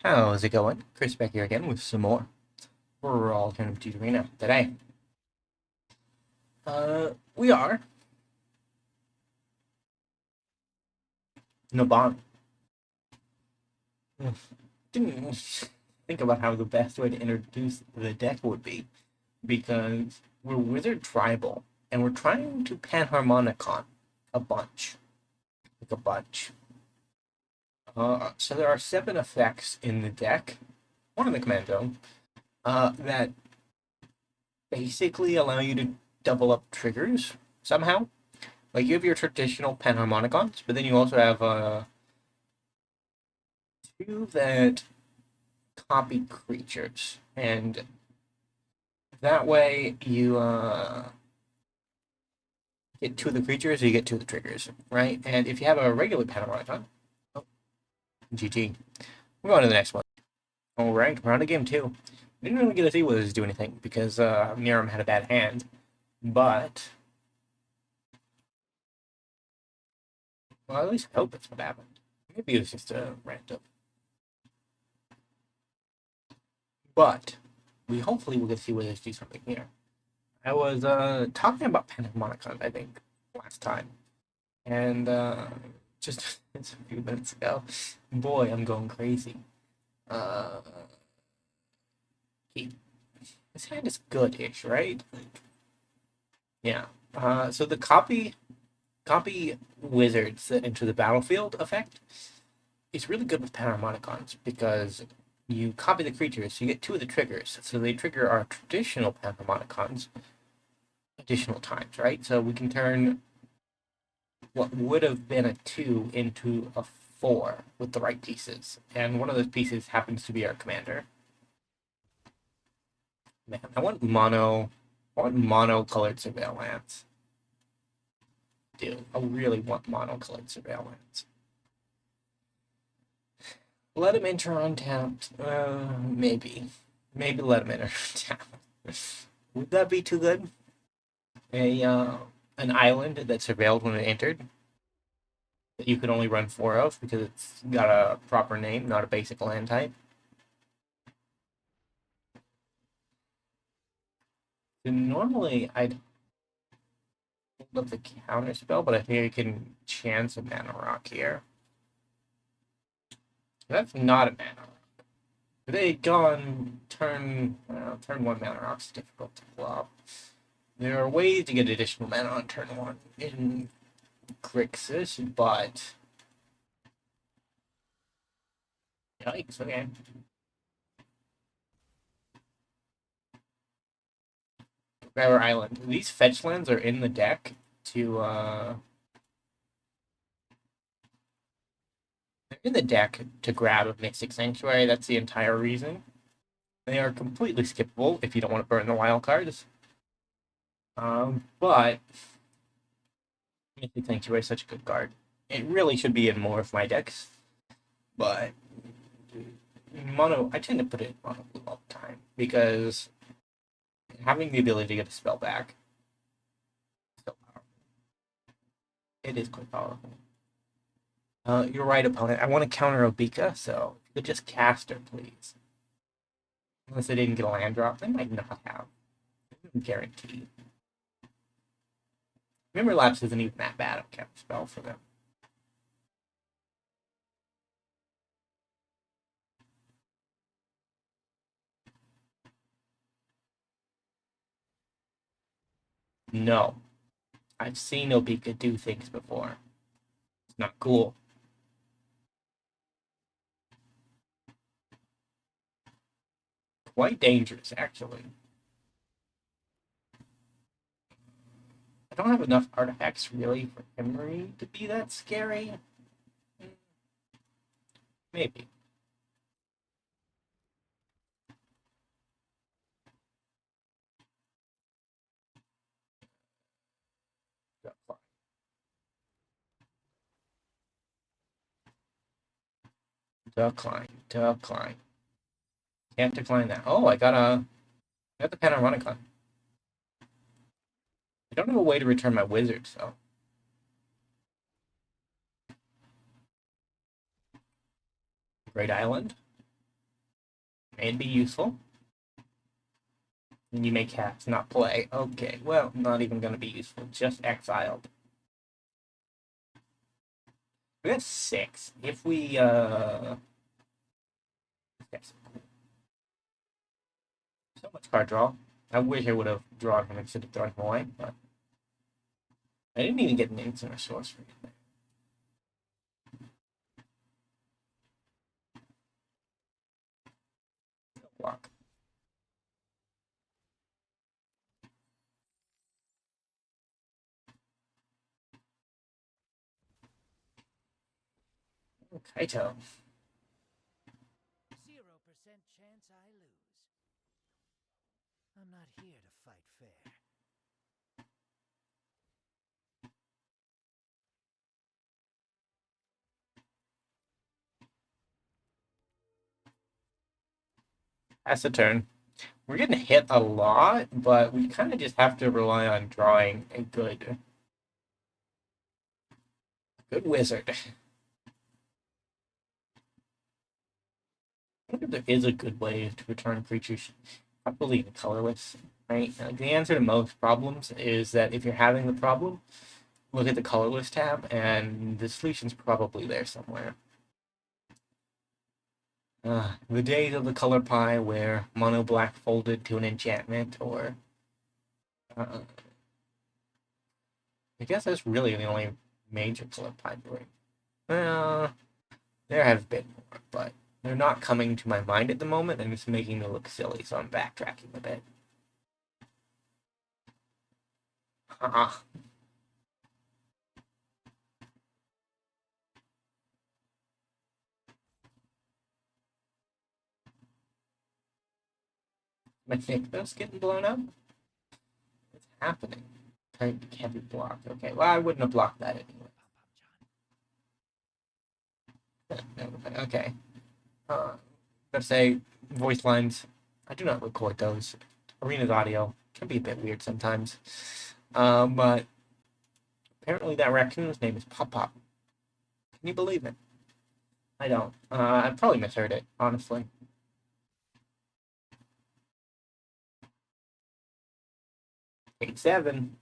How's it going? Chris back here again with some more Brawl Arena today. We are Naban. Didn't think about how the best way to introduce the deck would be because we're Wizard Tribal and we're trying to Panharmonicon a bunch. Like a bunch. So there are 7 effects in the deck, one in the command zone, that basically allow you to double up triggers somehow. Like you have your traditional Panharmonicons, but then you also have 2 that copy creatures, and that way you get 2 of the creatures, you get 2 of the triggers, right? And if you have a regular Panharmonicon, oh, GG. We're on to the next one. All right, we're on to game 2. Didn't really get to see Wizards do anything because Miram had a bad hand, but well, at least I hope that's what happened. Maybe it was just a random. But we hopefully will get to see Wizards do something here. I was talking about Panharmonicon, I think, last time, and just a few minutes ago. Boy, I'm going crazy. Uh, this hand is good-ish, right? Yeah. So the copy wizards that enter the battlefield effect is really good with Panharmonicons because you copy the creatures, so you get 2 of the triggers. So they trigger our traditional Panharmonicons additional times, right? So we can turn what would have been a 2 into a 4 with the right pieces. And one of those pieces happens to be our commander. Man, I want mono colored surveillance. Dude, I really want mono colored surveillance. Let him enter untapped. Maybe. Maybe let him enter untapped. Would that be too good? An island that surveilled when it entered that you could only run 4 of because it's got a proper name, not a basic land type. So normally I'd hold up the counter spell, but I think I can chance a mana rock here. That's not a mana rock. If they had gone turn 1 mana rock's difficult to pull up. There are ways to get additional mana on turn 1 in Grixis, but yikes, okay. Forever Island. These fetch lands are in the deck to they're in the deck to grab a Mystic Sanctuary. That's the entire reason. They are completely skippable if you don't want to burn the wild cards. But Mystic Sanctuary is such a good card. It really should be in more of my decks. But mono, I tend to put it in mono blue all the time because having the ability to get a spell back is so powerful. It is quite powerful. You're right, opponent. I want to counter Obika, so if you could just cast her, please. Unless they didn't get a land drop, they might not have. Guaranteed. Memory Lapse isn't even that bad of a counter spell for them. No. I've seen Obika do things before. It's not cool. Quite dangerous, actually. I don't have enough artifacts, really, for Emery to be that scary. Maybe. Decline. Can't decline that. Oh, I got the Panharmonicon. I don't have a way to return my wizard, so. Great Island. It'd be useful. And you may cast, not play. Okay, well, not even going to be useful. Just exiled. We got 6. If we, yes. So much card draw. I wish I would have drawn him instead of throwing him away, but I didn't even get an instant or sorcery in there. No block. Kaito. 0% chance I lose. I'm not here to fight fair. That's the turn. We're getting hit a lot, but we kind of just have to rely on drawing a good wizard. I wonder if there is a good way to return creatures, probably the colorless, right? Like the answer to most problems is that if you're having the problem, look at the colorless tab, and the solution's probably there somewhere. The days of the color pie where mono black folded to an enchantment, or I guess that's really the only major color pie doing. There have been more, but they're not coming to my mind at the moment, and it's making me look silly, so I'm backtracking a bit. My Nykthos getting blown up? What's happening? Can't be blocked. Okay, well, I wouldn't have blocked that anyway. Okay. Let's say voice lines. I do not record those. Arena's audio can be a bit weird sometimes. But apparently that raccoon's name is Pop Pop. Can you believe it? I don't. I probably misheard it, honestly. Eight 7.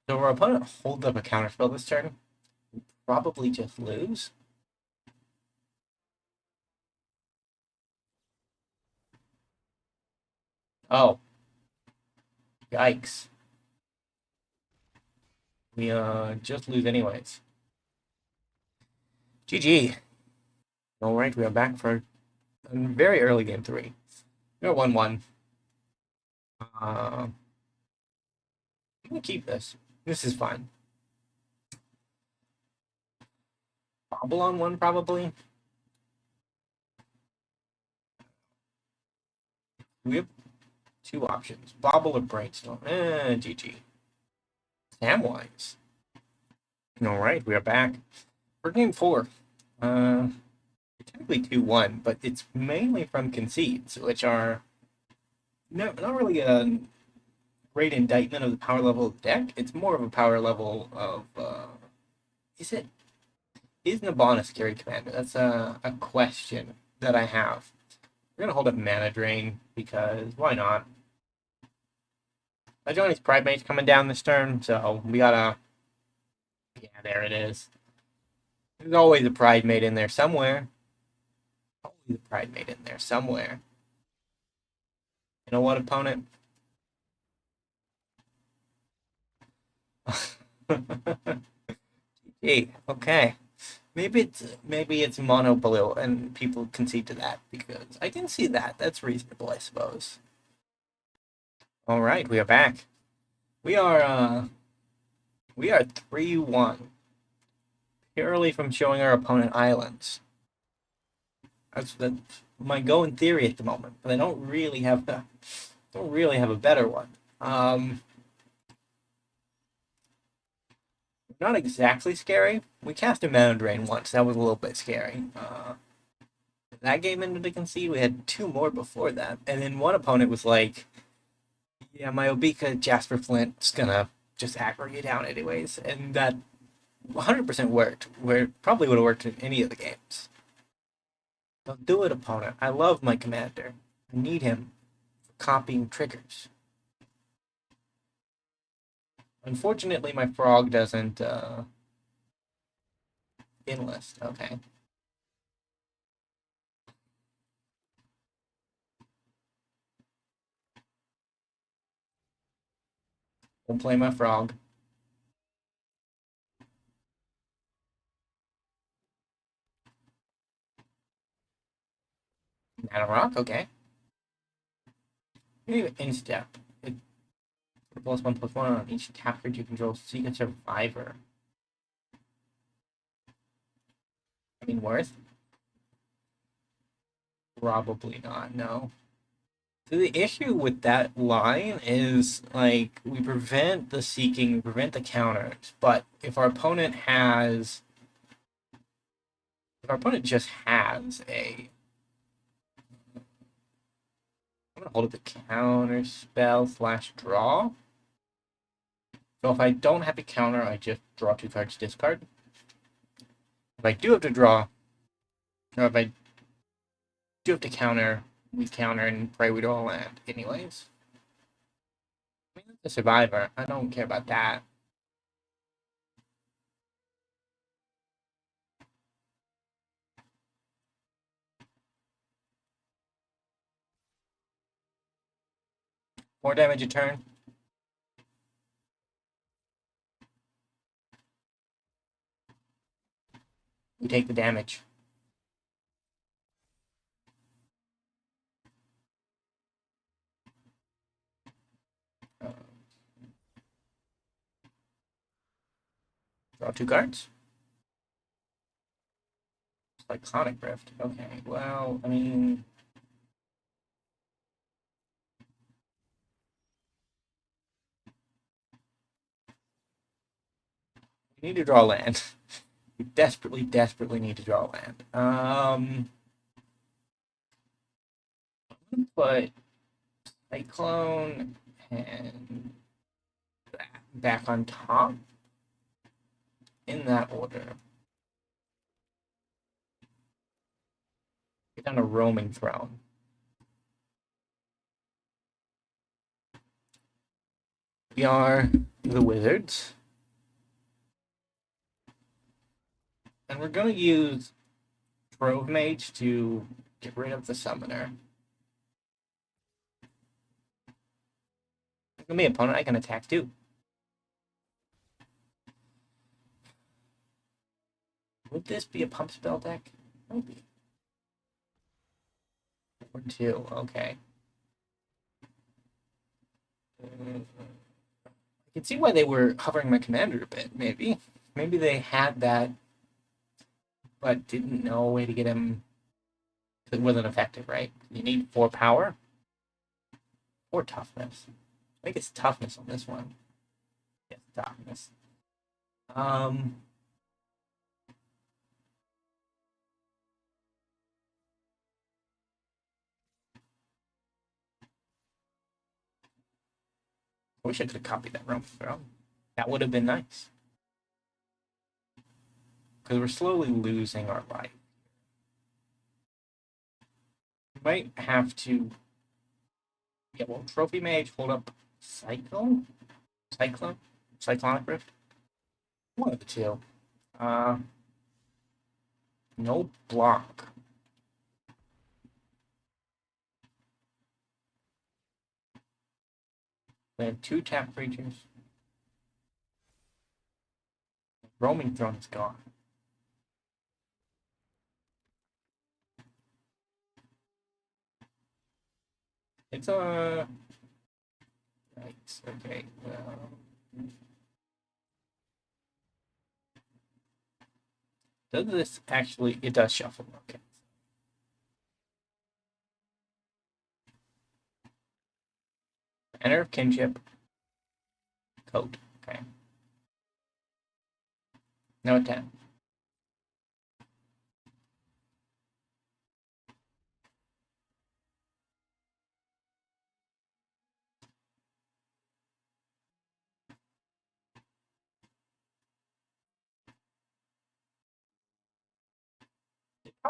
So our opponent holds up a counterspell this turn. Probably just lose. Oh. Yikes. We just lose anyways. GG. Alright, we are back for a very early game 3. We're 1-1. I'm gonna keep this. This is fine. Bauble on 1, probably. We have 2 options. Bauble or Brainstorm. GG. Samwise. Alright, we are back. For game 4. Technically 2-1, but it's mainly from concedes, which are not really a great indictment of the power level of the deck. It's more of a power level of is Naban a scary commander? That's a question that I have. We're gonna hold up Mana Drain because why not? Johnny's Pride Mage coming down this turn, so we gotta. Yeah, there it is. There's always a Pride Mate in there somewhere. Always a Pride Mate in there somewhere. You know what, opponent? Gee, okay. Maybe it's mono blue and people concede to that because I can see that. That's reasonable, I suppose. All right, we are back. We are 3-1 purely from showing our opponent islands. That's my going theory at the moment, but I don't really have a better one. Not exactly scary. We cast a Mana Drain once. That was a little bit scary. that game ended to concede. We had two more before that, and then one opponent was like, "Yeah, my Obika Jasper Flint's gonna just aggro you down anyways," and that 100% worked. Where probably would have worked in any of the games. Don't do it, opponent. I love my commander. I need him for copying triggers. Unfortunately, my frog doesn't enlist. Okay. Won't play my frog. Mana rock, okay. Maybe instep. It +1/+1 on each tap card you control. Seek a survivor. I mean, worth? Probably not, no. So the issue with that line is, like, we prevent the seeking, we prevent the counters, but if our opponent has... If our opponent just has a... I'm gonna hold up the counter spell / draw. So if I don't have a counter, I just draw 2 cards, discard. If I do have to draw, or if I do have to counter, we counter and pray we draw a land anyways. I mean, the survivor, I don't care about that. More damage a turn. We take the damage. Draw 2 cards. Cyclonic Rift. Okay, well, I mean... We need to draw land. We desperately, desperately need to draw land. I'm gonna put Cyclone and back on top in that order. Get down a Roaming Throne. We are the Wizards. And we're going to use Port-Mage to get rid of the Summoner. It's going to be an opponent I can attack too. Would this be a pump spell deck? Maybe. Or 2, okay. I can see why they were hovering my commander a bit, maybe. Maybe they had that, but didn't know a way to get him. It wasn't effective, right? You need 4 power. 4 toughness. I think it's toughness on this one. Yes, toughness. I wish I could have copied that Roman Throne. That would have been nice. Because we're slowly losing our life. We might have to... Yeah, well, Trophy Mage, hold up Cyclone? Cyclonic Rift? One of the two. No block. We have 2 tap creatures. Roaming Throne is gone. It's a... Right, okay. Does this actually... It does shuffle, okay. Banner of Kinship. Coat, okay. No attack.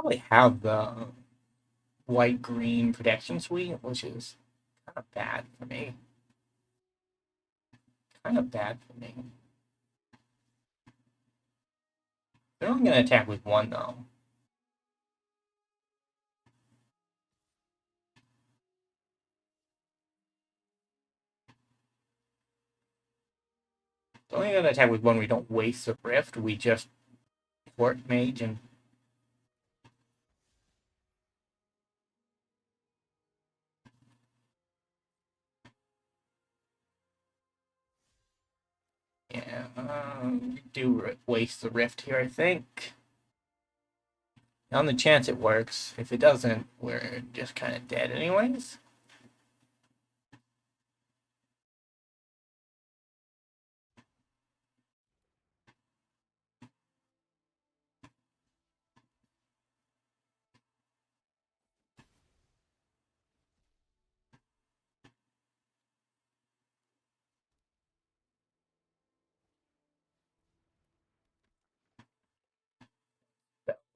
probably have the white-green protection suite, which is kind of bad for me. Kind of bad for me. They're only going to attack with one, though. They're only going to attack with one. We don't waste the rift. We just Port-Mage and yeah, we do waste the rift here, I think. On the chance it works. If it doesn't, we're just kind of dead anyways.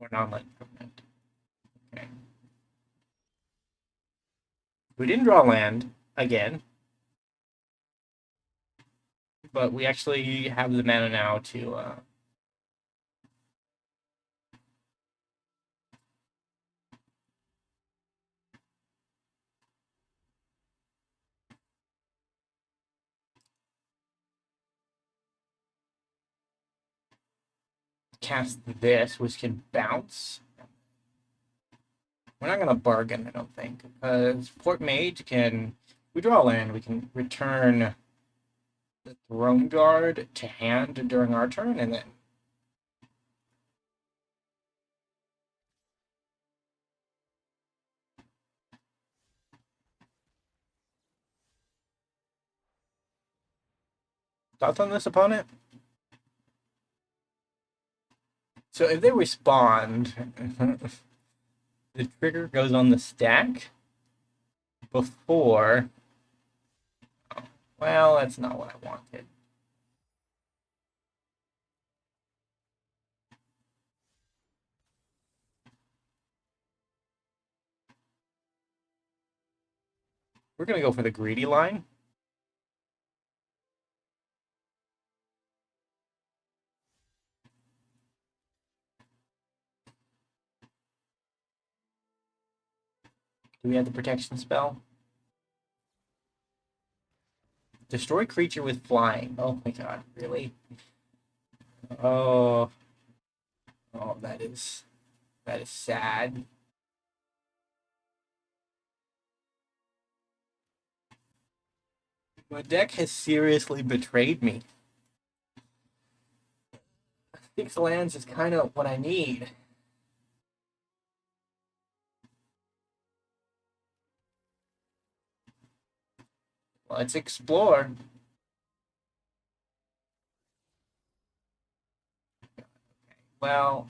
We're not like permanent. Okay. We didn't draw land again, but we actually have the mana now to cast this, which can bounce. We're not going to bargain, I don't think, because Port-Mage can. We draw land, we can return the Throne Guard to hand during our turn, and then thoughts on this opponent? So if they respond, the trigger goes on the stack before. Well, that's not what I wanted. We're going to go for the greedy line. Do we have the protection spell? Destroy creature with flying. Oh my god, really? Oh, oh, that is sad. My deck has seriously betrayed me. 6 lands is kind of what I need. Let's explore. Well,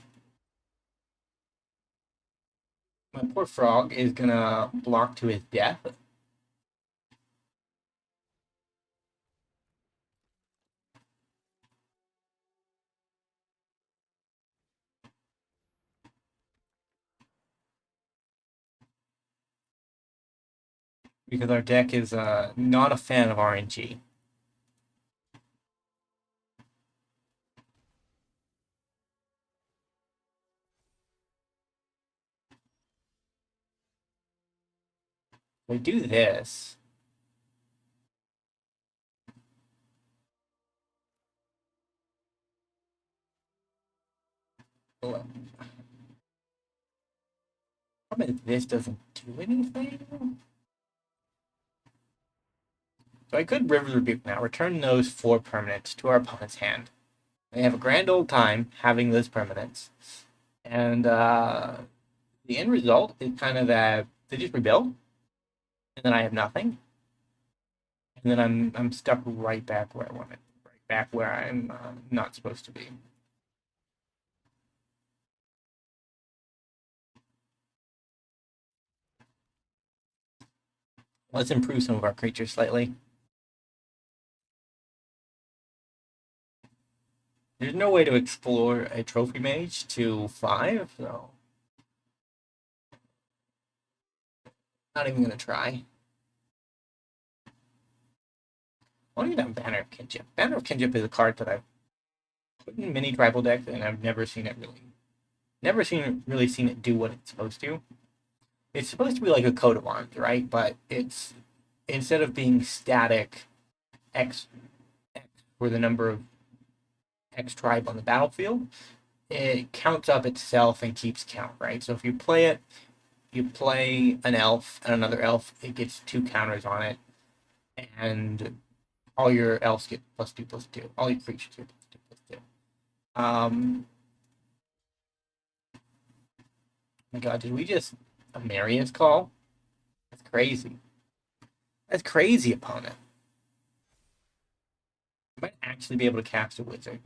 my poor frog is gonna block to his death. Because our deck is not a fan of RNG. We do this. Problem is this doesn't do anything. So I could River Rebuke now. Return those 4 permanents to our opponent's hand. They have a grand old time having those permanents. And the end result is kind of that they just rebuild, and then I have nothing. And then I'm stuck right back where I wanted. Right back where I'm not supposed to be. Let's improve some of our creatures slightly. There's no way to explore a Trophy Mage to 5, so Not even gonna try. Why don't you have Banner of Kinship? Banner of Kinship is a card that I've put in many tribal decks, and I've never seen it really seen it do what it's supposed to. It's supposed to be like a coat of arms, right? But it's instead of being static X for the number of X tribe on the battlefield, it counts up itself and keeps count, right? So if you play it, you play an elf and another elf, it gets 2 counters on it, and all your elves get +2/+2. All your creatures get +2/+2. My God, did we just a Marius call? That's crazy. That's crazy, opponent. I might actually be able to cast a wizard.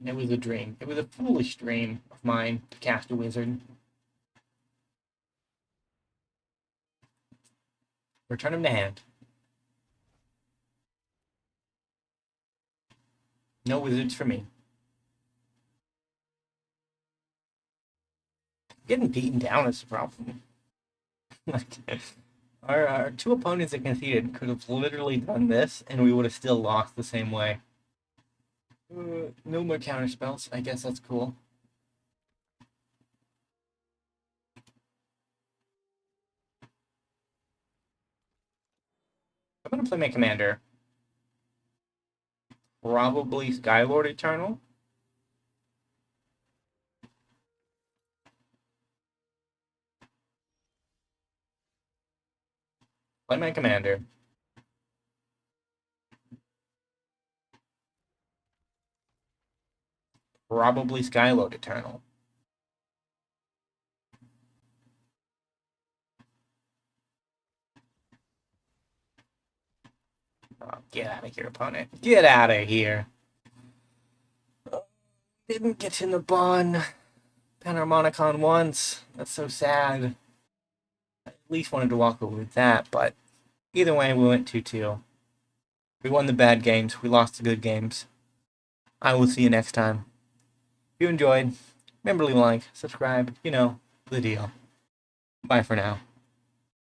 It was a dream. It was a foolish dream of mine to cast a wizard. Return him to hand. No wizards for me. Getting beaten down is the problem. Like, our 2 opponents that conceded could have literally done this, and we would have still lost the same way. No more counter spells. I guess that's cool. I'm gonna play my commander. Probably Skylord Eternal. Play my commander. Probably Skylord Eternal. Oh, get out of here, opponent. Get out of here. Didn't get in the Naban Panharmonicon once. That's so sad. I at least wanted to walk away with that, but either way, we went 2-2. We won the bad games. We lost the good games. I will see you next time. If you enjoyed, remember to leave a like, subscribe, you know, the deal. Bye for now.